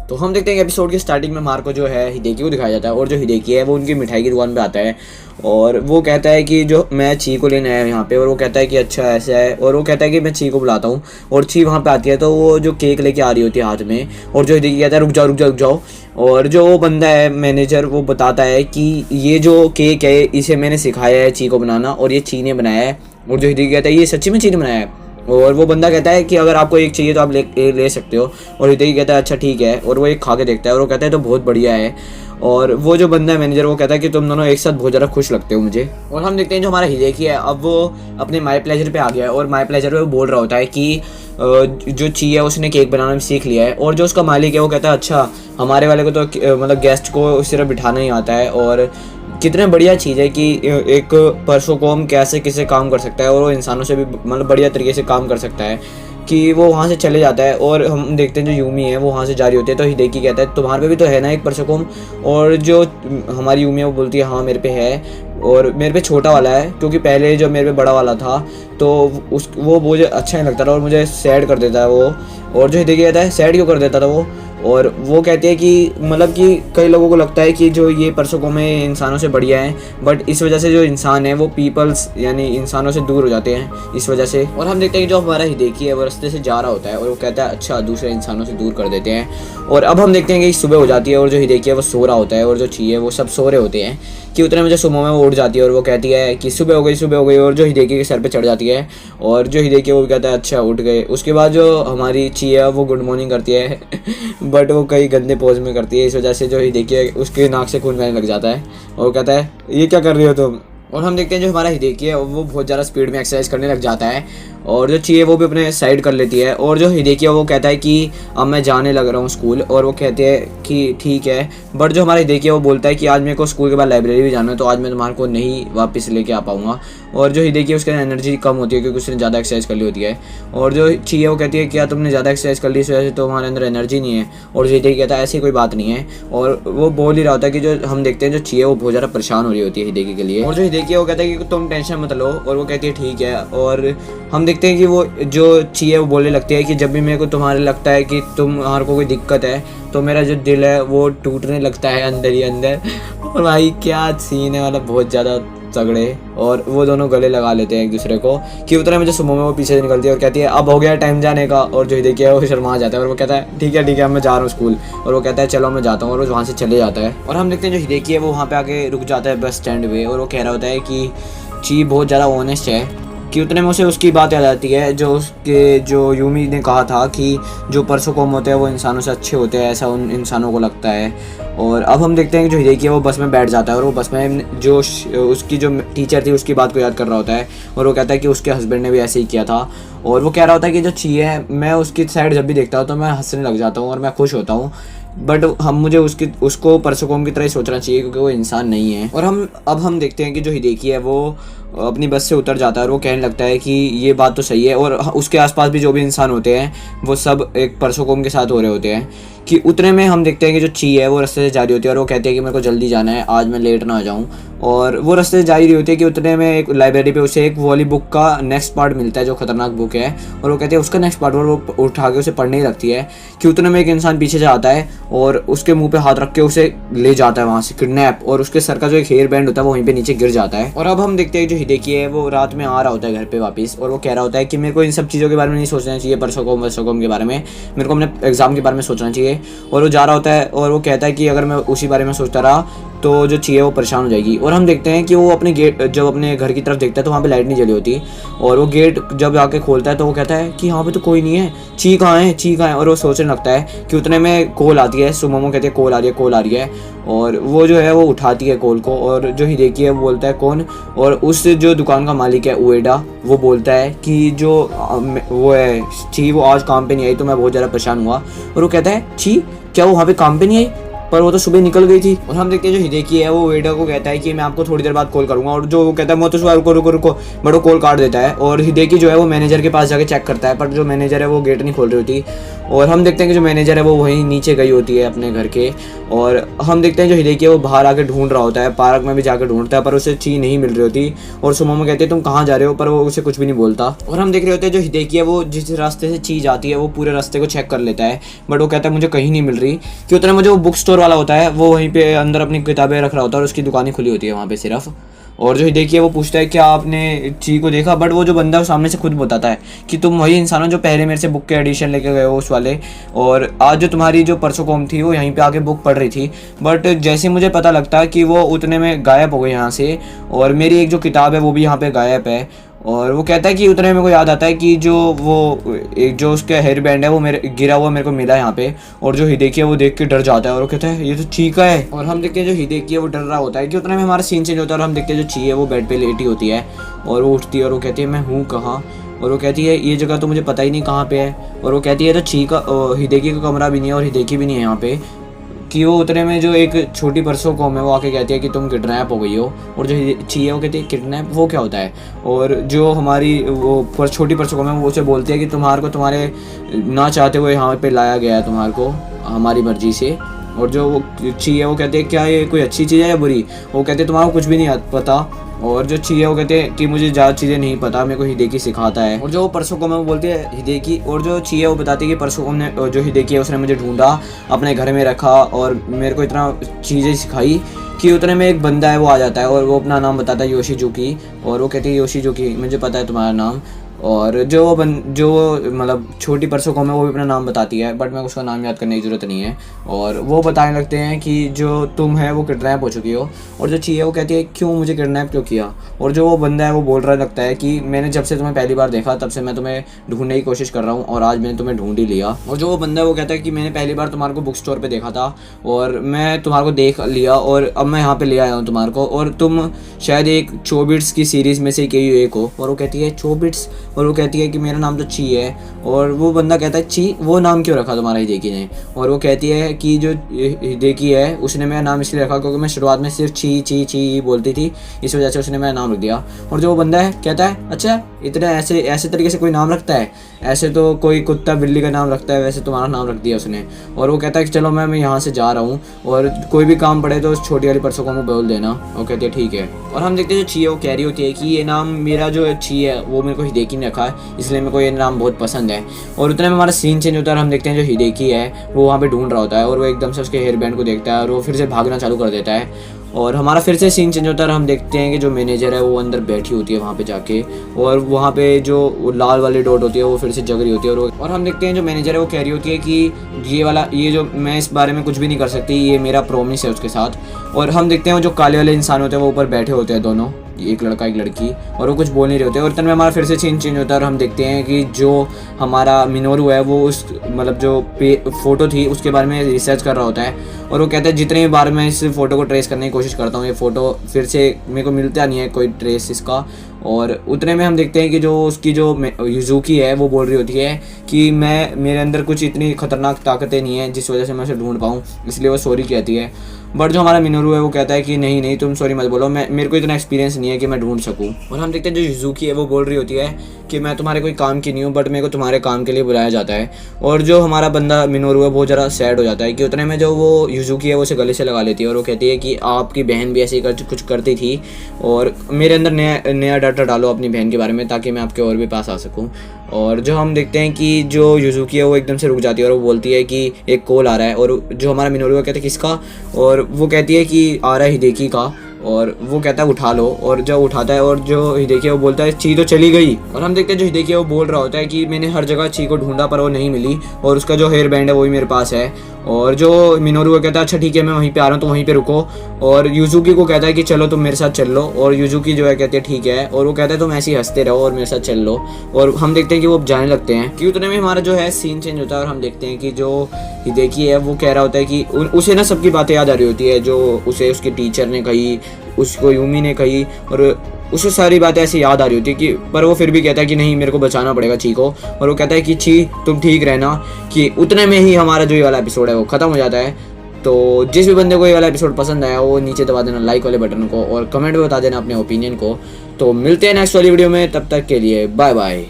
तो हम देखते हैं कि एपिसोड की स्टार्टिंग में मार्को जो है हिडेकी को दिखाया जाता है, और जो हिडेकी है वो उनकी मिठाई की दुकान पे आता है और वो कहता है कि जो मैं ची को लेने आया हूँ यहाँ पे, और वो कहता है कि अच्छा ऐसा है, और वो कहता है कि मैं ची को बुलाता हूँ। और ची वहाँ पे आती है तो वो जो केक लेके आ रही होती है हाथ में, और जो हिडेकी कहता है रुक जाओ रुक जाओ रुक जाओ। और जो वो बंदा है मैनेजर, वो बताता है कि ये जो केक है इसे मैंने सिखाया है ची को बनाना, और ये ची ने बनाया है। और जो हिडेकी कहता है ये सच्ची में ची ने बनाया है। और वो बंदा कहता है कि अगर आपको एक चाहिए तो आप ले सकते हो। और हिडेकी कहता है अच्छा ठीक है, और वो एक खा के देखता है और वो कहता है तो बहुत बढ़िया है। और वो जो बंदा है मैनेजर, वो कहता है कि तुम दोनों एक साथ बहुत ज़्यादा खुश लगते हो मुझे। और हम देखते हैं जो हमारा हिडेकी है अब वो अपने माई प्लेजर पे आ गया है, और माई प्लेजर पे वो बोल रहा होता है कि जो ची है उसने केक बनाना भी सीख लिया है। और जो उसका मालिक है वो कहता है अच्छा हमारे वाले को तो मतलब गेस्ट को सिर्फ बिठाना ही आता है, और कितने बढ़िया चीज़ है कि एक परसों को हम कैसे किसे काम कर सकता है, और वो इंसानों से भी मतलब बढ़िया तरीके से काम कर सकता है कि वो वहाँ से चले जाता है। और हम देखते हैं जो यूमी है वो वहाँ से जारी होती है, तो हिडेकी कहता है तुम्हारे पे भी तो है ना एक परसोकोम। और जो हमारी यूमी है वो बोलती है हाँ मेरे पे है, और मेरे पे छोटा वाला है क्योंकि पहले जो मेरे पे बड़ा वाला था तो वो मुझे अच्छा नहीं लगता था और मुझे सैड कर देता है वो। और जो हिडेकी कहता है सैड क्यों कर देता था वो, और वो कहते हैं कि मतलब कि कई लोगों को लगता है कि जो ये परसों में इंसानों से बढ़िया है, बट इस वजह से जो इंसान है वो पीपल्स यानी इंसानों से दूर हो जाते हैं इस वजह से। और हम देखते हैं कि जो हमारा हिडेकी है वो रास्ते से जा रहा होता है और वो कहता है अच्छा दूसरे इंसानों से दूर कर देते हैं। और अब हम देखते हैं कि सुबह हो जाती है और जो हिडेकी है वो सो रहा होता है, और जो ची है वो सब सो रहे होते हैं कि उतने में जो सुमो में वो उठ जाती है और वो कहती है कि सुबह हो गई सुबह हो गई, और जो हिडेकी के सर पे चढ़ जाती है। और जो हिडेकी वो कहता है अच्छा उठ गए। उसके बाद जो हमारी ची है वो गुड मॉर्निंग करती है बट वो कई गंदे पोज में करती है, इस वजह से जो हिडेकी है उसके नाक से खून बहने लग जाता है और वो कहता है ये क्या कर रही हो तुम। और हम देखते हैं जो हमारा हिडेकी है वो बहुत ज़्यादा स्पीड में एक्सरसाइज करने लग जाता है, और जो ची है वो भी अपने साइड कर लेती है। और जो हिडेकी है वो कहता है कि अब मैं जाने लग रहा हूँ स्कूल, और वो कहते हैं कि ठीक है। बट जो हमारा हिडेकी है वो बोलता है कि आज मेरे को स्कूल के बाद लाइब्रेरी भी जाना है, तो आज मैं तुम्हारे को नहीं वापस लेके आ पाऊँगा। और जो हिडेकी है उसके एनर्जी कम होती है क्योंकि उसने ज़्यादा एक्सरसाइज कर ली होती है। और जो ची है वो कहती है क्या तुमने ज़्यादा एक्सरसाइज कर ली इस वजह से तो हमारे अंदर एनर्जी नहीं है। और जो हिडेकी कहता है ऐसी कोई बात नहीं है, और वो बोल ही रहा होता है कि जो हम देखते हैं जो ची है वो बहुत ज़्यादा परेशान हो रही होती है हिडेकी के लिए। और जो हिडेकी है वो कहता है कि तुम टेंशन मत लो, और वो कहती है ठीक है। और हम देखते हैं कि वो जो ची है वो बोलने लगती है कि जब भी मेरे को तुम्हारे लगता है कि तुम्हारे को कोई दिक्कत है तो मेरा जो दिल है वो टूटने लगता है अंदर ही अंदर। और भाई क्या सीन है, मतलब बहुत ज़्यादा तगड़े। और वो दोनों गले लगा लेते हैं एक दूसरे को कि उतने में जो सुमो में वो पीछे से निकलती है और कहती है अब हो गया टाइम जाने का। और जो हिडेकी है वो शर्मा जाता है और वो कहता है ठीक है मैं जा रहा हूँ स्कूल। और वो कहता है चलो मैं जाता हूँ, और वो वहाँ से चले जाता है। और हम देखते हैं जो हिडेकी है वो वहाँ पे आके रुक जाता है बस स्टैंड पे, और वो कह रहा होता है कि ची बहुत ज़्यादा ऑनेस्ट है कि उतने में उसे उसकी बात याद आती है जो उसके जो यूमी ने कहा था कि जो परसोकोम होते हैं वो इंसानों से अच्छे होते हैं, ऐसा उन इंसानों को लगता है। और अब हम देखते हैं कि जो हिडेकी है वो बस में बैठ जाता है, और वो बस में जो उसकी जो टीचर थी उसकी बात को याद कर रहा होता है, और वो कहता है कि उसके हस्बैंड ने भी ऐसे ही किया था। और वो कह रहा होता है कि जो ची है मैं उसकी साइड जब भी देखता हूँ तो मैं हंसने लग जाता हूँ और मैं खुश होता हूँ, बट मुझे उसको परसोकोम की तरह ही सोचना चाहिए क्योंकि वो इंसान नहीं है। और अब हम देखते हैं कि जो हिडेकी है वो अपनी बस से उतर जाता है और वो कहने लगता है कि ये बात तो सही है, और उसके आसपास भी जो भी इंसान होते हैं वो सब एक परसोकोम के साथ हो रहे होते हैं। कि उतने में हम देखते हैं कि जो ची है वो रास्ते से जा रही होती है और वो कहती है कि मेरे को जल्दी जाना है, आज मैं लेट ना आ जाऊँ। और वो रास्ते से जा रही होती है कि उतने में एक लाइब्रेरी पे उसे एक वाली बुक का नेक्स्ट पार्ट मिलता है जो खतरनाक बुक है, और वो कहती है उसका नेक्स्ट पार्ट, और वो उठा के उसे पढ़ने ही लगती है। कि उतने में एक इंसान पीछे से आता है और उसके मुंह पे हाथ रख के उसे ले जाता है वहाँ से किडनैप, और उसके सर का जो एक हेयर बैंड होता है वो वहीं पे नीचे गिर जाता है। और अब हम देखते हैं जो हिडेकी है वो रात में आ रहा होता है घर पे वापस, और वो कह रहा होता है कि मेरे को इन सब चीज़ों के बारे में नहीं सोचना चाहिए, परसोकोम के बारे में, मेरे को अपने एग्जाम के बारे में सोचना चाहिए। और वो जा रहा होता है और वो कहता है कि अगर मैं उसी बारे में सोचता रहा तो जो ची है वो परेशान हो जाएगी। और हम देखते हैं कि वो अपने गेट जब अपने घर की तरफ देखता है तो वहाँ पे लाइट नहीं जली होती, और वो गेट जब आके खोलता है तो वो कहता है कि यहाँ पे तो कोई नहीं है, ची कहाँ है। और वो सोचने लगता है कि उतने में कॉल आती है, सुमोमो कहती है कॉल आ रही है, और वो जो है वो उठाती है कॉल को, और जो हिडेकी है वो बोलता है कौन। और उस जो दुकान का मालिक है उएडा वो बोलता है कि जो वो है ची वो आज काम पे नहीं आई तो मैं बहुत ज़्यादा परेशान हुआ। और वो कहता है ची क्या वो वहाँ पे काम पे नहीं आई, पर वो तो सुबह निकल गई थी। और हम देखते हैं जो हिदेकी है वो वेटर को कहता है कि मैं आपको थोड़ी देर बाद कॉल करूंगा, और जो वो कहता है मैं तो सुबह रुको रुको रुको, बट वो कॉल काट देता है। और हिदेकी जो है वो मैनेजर के पास जाके चेक करता है, पर जो मैनेजर है वो गेट नहीं खोल रही होती। और हम देखते हैं कि जो मैनेजर है वो वहीं नीचे गई होती है अपने घर के। और हम देखते हैं जो हिदेकी है वो बाहर आके ढूंढ रहा होता है, पार्क में भी जाकर ढूंढता है, पर उसे ची नहीं मिल रही होती। और सुमोमो कहते हैं तुम कहाँ जा रहे हो, पर वो उसे कुछ भी नहीं बोलता। और हम देख रहे होते हैं जो हिदेकी है वो जिस रास्ते से ची जाती है वो पूरे रास्ते को चेक कर लेता है, बट वो कहता है मुझे कहीं नहीं मिल रही। कि उतना मुझे वो बुक स्टोर वाला होता है वो वहीं पे अंदर अपनी किताबें रख रहा होता है और उसकी दुकानें खुली होती है वहाँ पे सिर्फ। और जो हिदेकी है वो पूछता है क्या आपने ची को देखा, बट वो जो बंदा है वो सामने से खुद बताता है कि तुम वही इंसान हो जो पहले मेरे से बुक के एडिशन लेके गए हो उस वाले, और आज जो तुम्हारी जो परसों कॉम थी वो यहीं पे आके बुक पढ़ रही थी। बट जैसे मुझे पता लगता है कि वो उतने में गायब हो गई यहाँ से, और मेरी एक जो किताब है वो भी यहाँ पे गायब है। और वो कहता है कि उतने में को याद आता है कि जो वो एक जो उसका हेयर बैंड है वो मेरे गिरा हुआ मेरे को मिला यहाँ पे। और जो हिदेकी है वो देख के डर जाता है और वो कहता है ये तो ची का है। और हम देखते हैं जो हिदेकी है वो डर रहा होता है कि उतने में हमारा सीन चेंज होता है और हम देखते हैं जो ची है वो बेड पे लेटी होती है और वो उठती है और वो कहती है मैं हूँ कहाँ। और वो कहती है ये जगह तो मुझे पता ही नहीं कहाँ पे है। और वो कहती है तो ची का हिदेकी का कमरा भी नहीं है और हिदेकी भी नहीं है यहाँ पे। कि वो उतने में जो एक छोटी परसों कॉम है वो आके कहती है कि तुम किडनैप हो गई हो। और जो ची है वो कहती है किडनैप वो क्या होता है। और जो हमारी वो छोटी परसों कॉम है वो उसे बोलती है कि तुम्हारे को तुम्हारे ना चाहते हुए यहाँ पे लाया गया है तुम्हारे को हमारी मर्जी से। और जो वो ची है वो कहते हैं क्या ये कोई अच्छी चीज़ है या बुरी। वो कहते हैं तुम्हारा कुछ भी नहीं पता। और जो ची है वो कहते हैं कि मुझे ज़्यादा चीज़ें नहीं पता, मेरे को हिदेकी सिखाता है। और जो परसों को मैं वो बोलती है हिदेकी। और जो ची है वो बताती है कि परसों ने जो हिदेकी है उसने मुझे ढूंढा अपने घर में रखा और मेरे को इतना चीज़ें सिखाई कि उतने में एक बंदा है वो आ जाता है और वो अपना नाम बताता है योशीजुकी। और वो कहती है योशीजुकी मुझे पता है तुम्हारा नाम। और जो मतलब छोटी परसों को मैं वो भी अपना नाम बताती है, बट मैं उसका नाम याद करने की ज़रूरत नहीं है। और वो बताने लगते हैं कि जो तुम है वो किडनैप हो चुकी हो। और जो ची है वो कहती है क्यों मुझे किडनैप क्यों किया। और जो वो बंदा है वो बोल रहा लगता है कि मैंने जब से तुम्हें पहली बार देखा तब से मैं तुम्हें ढूंढने की कोशिश कर रहा हूँ और आज मैंने तुम्हें ढूंढ ही लिया। और जो वो बंदा है वो कहता है कि मैंने पहली बार तुम्हारे को बुक स्टोर पर देखा था और मैं तुम्हारे को देख लिया और अब मैं यहाँ पर ले आया हूँ तुम्हारे को, और तुम शायद एक चोबिट्स की सीरीज़ में से कोई एक हो। और वो कहती है चोबिट्स। और वो कहती है कि मेरा नाम तो ची है। और वो बंदा कहता है ची वो नाम क्यों रखा तुम्हारा हिदेकी ने। और वो कहती है कि जो हिदेकी है उसने मेरा नाम इसलिए रखा क्योंकि मैं शुरुआत में सिर्फ ची ची ची बोलती थी, इस वजह से उसने मेरा नाम रख दिया। और जो वो बंदा है कहता है अच्छा इतने ऐसे तरीके से कोई नाम रखता है, ऐसे तो कोई कुत्ता बिल्ली का नाम रखता है, वैसे तुम्हारा नाम रख दिया उसने। और वो कहता है कि चलो मैं यहाँ से जा रहा हूँ और कोई भी काम पड़े तो उस छोटी वाली परसों को मैं बोल देना। वो कहती है ठीक है। और हम देखते हैं जो ची है वो कह रही होती है कि ये नाम मेरा जो ची है वो मेरे को हिदेकी ने रखा है, इसलिए मेरे को ये नाम बहुत पसंद है। और उतने में हमारा सीन चेंज होता है और हम देखते हैं जो हिदेकी है वो वहाँ पे ढूंढ रहा होता है और वो एकदम से उसके हेयर बैंड को देखता है और वो फिर से भागना चालू कर देता है। और हमारा फिर से सीन चेंज होता है और हम देखते हैं कि जो मैनेजर है वो अंदर बैठी होती है वहाँ पे जाके, और वहाँ पे जो लाल वाली डॉट होती है वो फिर से जग रही होती है। और हम देखते हैं जो मैनेजर है वो कह रही होती है कि ये जो मैं इस बारे में कुछ भी नहीं कर सकती, ये मेरा प्रॉमिस है उसके साथ। और हम देखते हैं जो काले वाले इंसान होते हैं वो ऊपर बैठे होते हैं दोनों, एक लड़का एक लड़की, और वो कुछ बोल नहीं रहे होते। और इतने में हमारा फिर से सीन चेंज होता है और हम देखते हैं कि जो हमारा मिनोरू है वो उस मतलब जो फ़ोटो थी उसके बारे में रिसर्च कर रहा होता है। और वो कहता है जितनी भी बार मैं इस फ़ोटो को ट्रेस करने की कोशिश करता हूँ ये फ़ोटो फिर से मेरे को मिलता नहीं है कोई ट्रेस इसका। और उतने में हम देखते हैं कि जो उसकी जो युजुकी है वो बोल रही होती है कि मेरे अंदर कुछ इतनी खतरनाक ताकतें नहीं है जिस वजह से मैं उसे ढूंढ पाऊँ, इसलिए वो सॉरी कहती है। बट जो हमारा मिनोरू है वो कहता है कि नहीं तुम सॉरी मत बोलो, मेरे को इतना एक्सपीरियंस नहीं है कि मैं ढूंढ सकूं। और हम देखते हैं जो युजुकी है वो बोल रही होती है कि मैं तुम्हारे कोई काम की नहीं हूँ, बट मेरे को तुम्हारे काम के लिए बुलाया जाता है। और जो हमारा बंदा मिनोरू है वो ज़रा सैड हो जाता है कि उतने में जो वो युजुकी है वो उसे गले से लगा लेती है और वो कहती है कि आपकी बहन भी ऐसे ही कुछ करती थी और मेरे अंदर नया डाटा डालो अपनी बहन के बारे में ताकि मैं आपके और भी पास आ सकूँ। और जो हम देखते हैं कि जो युजुकी है वो एकदम से रुक जाती है और वो बोलती है कि एक कॉल आ रहा है। और जो हमारा मिनोरू है कहते हैं किसका। और वो कहती है कि आ रहा है हिदेकी का। और वो कहता है उठा लो। और जब उठाता है और जो हिदेकी है वो बोलता है ची तो चली गई। और हम देखते हैं जो हिदेकी है वो बोल रहा होता है कि मैंने हर जगह ची को ढूंढा पर वो नहीं मिली और उसका जो हेयर बैंड है वो भी मेरे पास है। और जो मिनोरू को कहता है अच्छा ठीक है मैं वहीं पे आ रहा हूँ तो वहीं पे रुको। और युजुकी को कहता है कि चलो तुम मेरे साथ चल लो। और युजुकी जो है कहते हैं ठीक है। और वो कहता है तुम ऐसे ही हंसते रहो और मेरे साथ चल लो। और हम देखते हैं कि वो जाने लगते हैं कि उतने में हमारा जो है सीन चेंज होता है और हम देखते हैं कि जो हिदेकी है वो कह रहा होता है कि उसे ना सबकी बातें याद आ रही होती है जो उसे उसके टीचर ने कही, उसको यूमी ने कही, और उसे सारी बातें ऐसी याद आ रही होती है कि पर वो फिर भी कहता है कि नहीं मेरे को बचाना पड़ेगा ची को। और वो कहता है कि ची तुम ठीक रहना। कि उतने में ही हमारा जो ये वाला एपिसोड है वो ख़त्म हो जाता है। तो जिस भी बंदे को ये वाला एपिसोड पसंद आया वो नीचे दबा देना लाइक वाले बटन को और कमेंट में बता देना अपने ओपिनियन को। तो मिलते हैं नेक्स्ट वाली वीडियो में, तब तक के लिए बाय बाय।